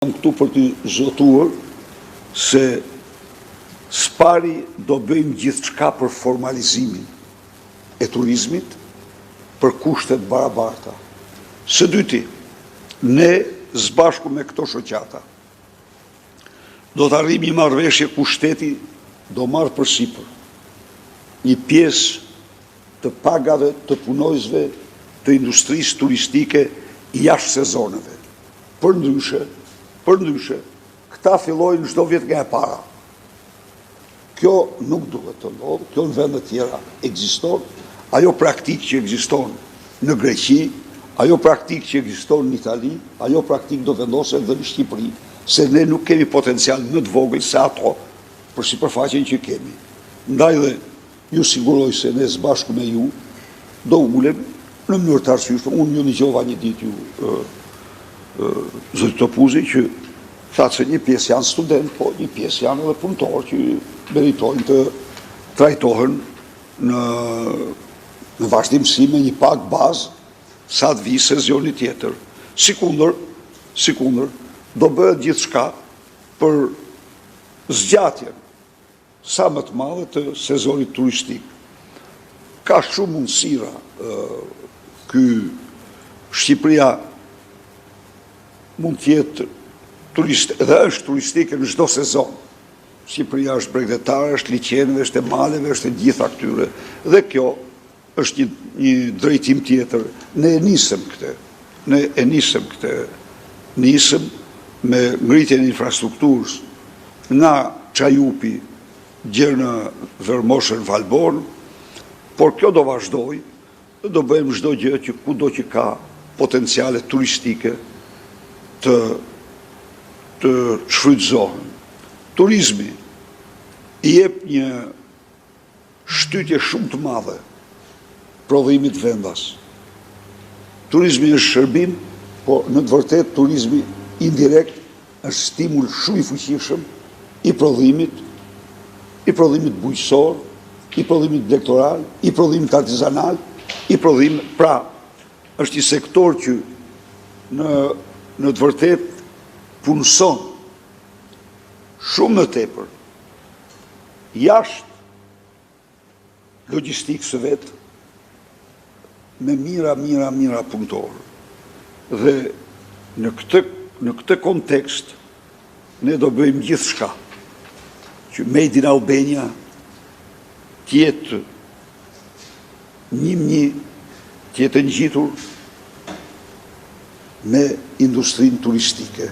Jam këtu për të zotuar se spari do bëjmë gjithçka për formalizimin e turizmit për kushtet barabarta. Së dyti, ne zbashku me këto shoqata do të arrijmë një marrëveshje ku shteti do marrë përsipër një pjesë të pagave të punojësve të industrisë turistike jashtë sezoneve. Përndryshe, këta fillojnë çdo vit nga e para. Kjo nuk duhet të ndodhë, kjo në vende tjera ekziston, ajo praktikë që ekziston në Greqi, ajo praktikë që ekziston në Itali, ajo praktikë do vendoset edhe në Shqipëri, se ne nuk kemi potencial më të vogël se ato për sipërfaqen që kemi. Ndaj dhe ju siguroj se ne së bashku me ju do ulem në mënyrë të arsyeshme. Unë ju dëgjova një ditë ju zoti Topuzi që thatë se një pjesë janë student, po një pjesë janë edhe punëtorë që meritojnë të trajtohen në vazhdimsi me një pagë bazë sa të vijë sezoni tjetër. Sikundër, do bëhet gjithçka për zgjatjen sa më të madhe të sezonit turistik. Ka shumë mundësira ky Shqipëria mund të jetë dhe është turistike në çdo sezon. Shqipëria është bregdetare, është liqenëve, është e maleve, është e gjitha këtyre. Dhe kjo është një drejtim tjetër. Ne e nisëm këtë. Nisëm me ngritjen e infrastrukturës nga Çajupi deri në Vermoshën Valborn, por kjo do vazhdoj, do bëjmë çdo gjë që kudo që ka potenciale turistike të shfrytëzohen. Turizmi i jep një shtytje shumë të madhe prodhimit vendas. Turizmi është shërbim, po në të vërtetë turizmi indirekt është stimul shumë i fuqishëm i prodhimit bujqësor, i prodhimit blegtoral, i prodhimit artizanal, pra është një sektor që në të vërtetë punëson shumë më tepër jashtë logjistikës së vet me mira punëtorë. Dhe në këtë kontekst ne do bëjmë gjithçka që Made in Albania tjetë tjetë ngjitur me industrinë turistike.